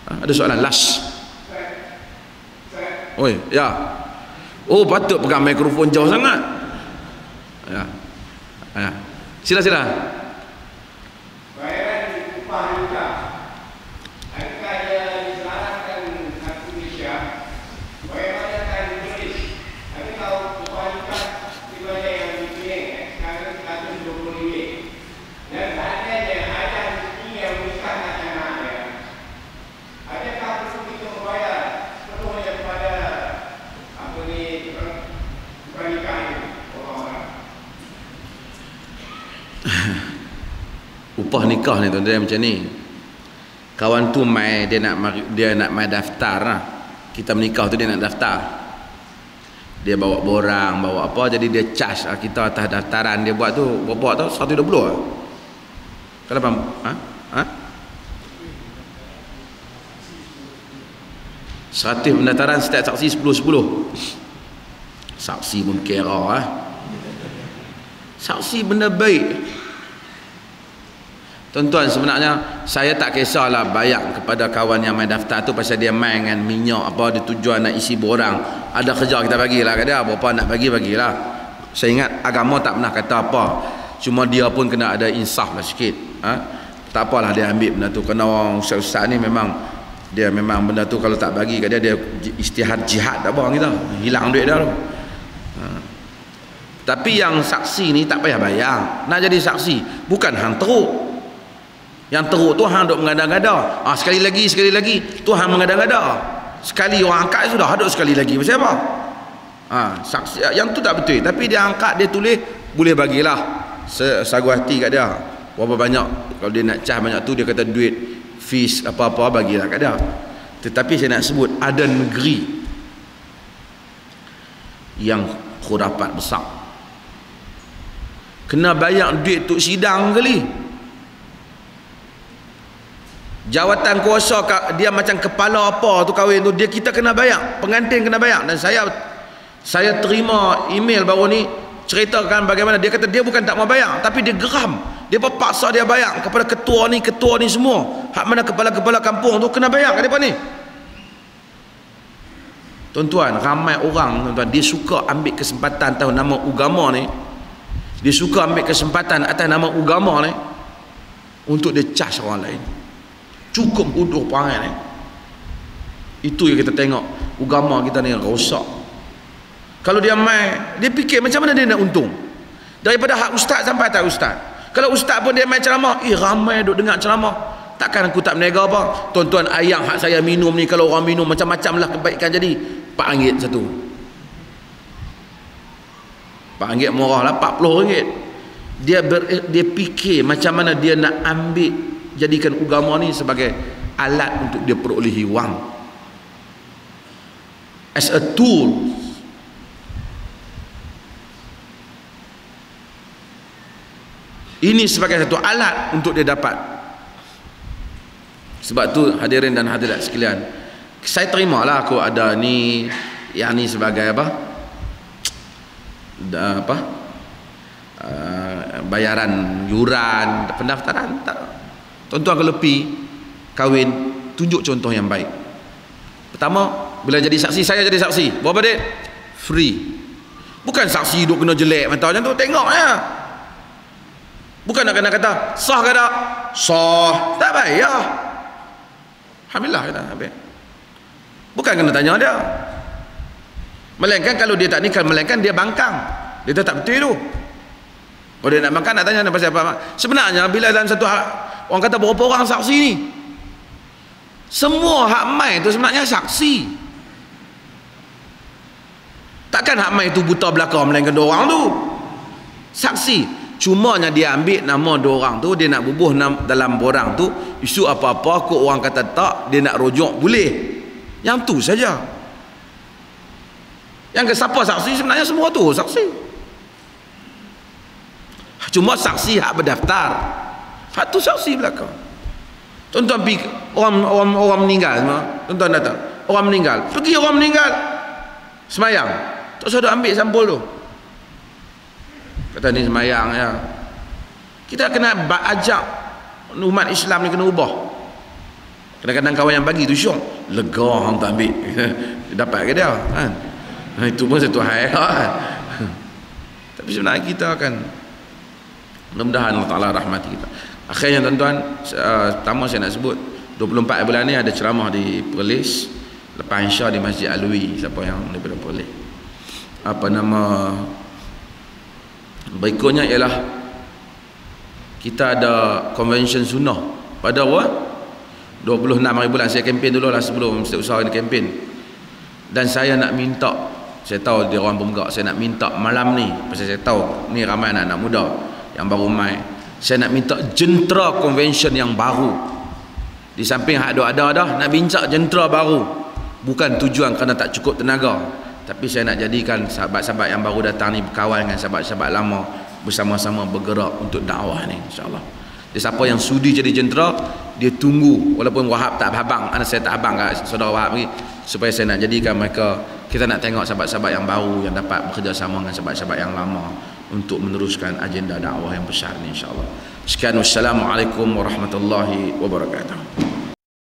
Ada soalan last. Oi, ya. Oh, patut pegang mikrofon jauh sangat. Ya. Ya. Sila. Bayaran upah nikah. Adakah ia disarankan kat Malaysia? Bagaimana akan ditulis? Tapi kalau upah nikah daripada yang dipilih, sekarang RM120. Dan seandainya ada rezeki yang menikahkan anaknya, adakah perlu kita membayar sepenuhnya kepada pernikah ini? Upah nikah ni tuan-tuan macam ni. Kawan tu mai dia nak mai daftar lah. Kita menikah tu dia nak daftar. Dia bawa borang, bawa apa, jadi dia charge kita atas daftaran dia buat tu. Berapa tu? 120 lah. Kalau faham? Ha? 100 pendaftaran, setiap saksi 10-10. Saksi pun kira lah. Saksi benda baik. Tuan-tuan, sebenarnya saya tak kisahlah bayar kepada kawan yang main daftar tu pasal dia main dengan minyak apa, dia tujuan nak isi borang. Ada kerja kita bagilah kat dia, berapa nak bagilah. Saya ingat agama tak pernah kata apa, cuma dia pun kena ada insaf lah sikit. Tak apalah dia ambil benda tu, kerana orang ustaz-ustaz ni memang dia memang benda tu kalau tak bagi kat dia istihad jihad tak apa kita, hilang duit dia tu. Tapi yang saksi ni tak payah bayar. Nak jadi saksi bukan hang teruk. Yang teruk tu hang duk mengada-ngada. Sekali lagi tu hang mengada-ngada. Sekali orang angkat sudah, hadut sekali lagi. Macam apa? Saksi yang tu tak betul. Tapi dia angkat, dia tulis, boleh bagilah sagu hati kat dia. Berapa banyak, kalau dia nak cah banyak tu, dia kata duit fees apa-apa bagilah kat dia. Tetapi saya nak sebut ada negeri yang khurafat besar. Kena bayar duit untuk sidang kali. Jawatan kuasa dia macam kepala apa tu kahwin tu, dia kita kena bayar, pengantin kena bayar. Dan saya terima email baru ni ceritakan bagaimana dia kata dia bukan tak mau bayar, tapi dia geram, dia paksa dia bayar kepada ketua ni semua. Hak mana kepala-kepala kampung tu kena bayar kat depa ni. Tuan-tuan, ramai orang tuan-tuan dia suka ambil kesempatan tahu nama agama ni. Dia suka ambil kesempatan atas nama agama ni untuk dia charge orang lain. Cukup bodoh perangai ni. Itu yang kita tengok agama kita ni rosak. Kalau dia main, dia fikir macam mana dia nak untung. Daripada hak ustaz sampai tak ustaz. Kalau ustaz pun dia main ceramah, ramai duk dengar ceramah. Takkan aku tak berniaga apa? Tuan-tuan, ayam hak saya minum ni, kalau orang minum macam-macam lah kebaikan jadi. RM4 satu. RM4 murah lah, RM40. Dia fikir macam mana dia nak ambil, jadikan agama ni sebagai alat untuk dia perolehi wang, as a tool. Ini sebagai satu alat untuk dia dapat. Sebab tu hadirin dan hadirat sekalian, saya terimalah aku ada ni yang ni sebagai bayaran yuran pendaftaran. Tak. Tuan-tuan kalau pergi kahwin, tunjuk contoh yang baik. Pertama, bila jadi saksi, saya jadi saksi. Berapa duit? Free. Bukan saksi duk kena jelek mata macam tu, tengok ya. Bukan nak kena kata sah ke tak? Sah. Tak bayar. Alhamdulillah kita habis. Bukan kena tanya dia. Melainkan kalau dia tak nikah, melainkan dia bangkang. Dia tak betul tu. Kalau dia nak bangkang, nak tanya pasal apa? Sebenarnya bila dalam satu orang kata berapa orang saksi ni, semua hak mai tu sebenarnya saksi. Takkan hak mai tu buta belaka, melainkan dua orang tu saksi. Cumanya dia ambil nama dua orang tu, dia nak bubuh dalam borang tu, isu apa-apa kok orang kata tak, dia nak rujuk boleh. Yang tu saja. Yang ke siapa saksi, sebenarnya semua tu saksi. Cuma saksi hak berdaftar, hak tu saksi belakang. Tuan-tuan pergi orang meninggal, tuan-tuan datang, orang meninggal, pergi orang meninggal semayang, tak usah ambil sampul tu, kata ni semayang ya. Kita kena ajak umat Islam ni kena ubah. Kadang-kadang kawan yang bagi tu syok, lega hang tak ambil. Dapat ke dia kan? Itu pun satu hal kan. Tapi sebenarnya kita akan, mudah-mudahan Allah Ta'ala rahmati kita. Akhirnya tuan-tuan, pertama saya nak sebut 24 bulan ni ada ceramah di Perlis, lepas Insya di Masjid Alwi. Siapa yang daripada Perlis, apa nama, berikutnya ialah kita ada convention sunnah pada 26 hari bulan. Saya kempen dulu lah sebelum Ustaz Usaha ni kempen. Dan saya nak minta, saya tahu dia orang pemegang, saya nak minta malam ni, pasal saya tahu ni ramai anak-anak muda yang baru main, saya nak minta jentera convention yang baru. Di samping hak ada dah, nak bincang jentera baru. Bukan tujuan kerana tak cukup tenaga, tapi saya nak jadikan sahabat-sahabat yang baru datang ni berkawan dengan sahabat-sahabat lama, bersama-sama bergerak untuk dakwah ni, insya-Allah. Jadi siapa yang sudi jadi jentera, dia tunggu, walaupun Wahab tak habang, anak saya tak habang kat saudara Wahab ni, supaya saya nak jadikan mereka, kita nak tengok sahabat-sahabat yang baru yang dapat bekerjasama dengan sahabat-sahabat yang lama untuk meneruskan agenda dakwah yang besar ni, insya-Allah. Sekian, wassalamualaikum warahmatullahi wabarakatuh.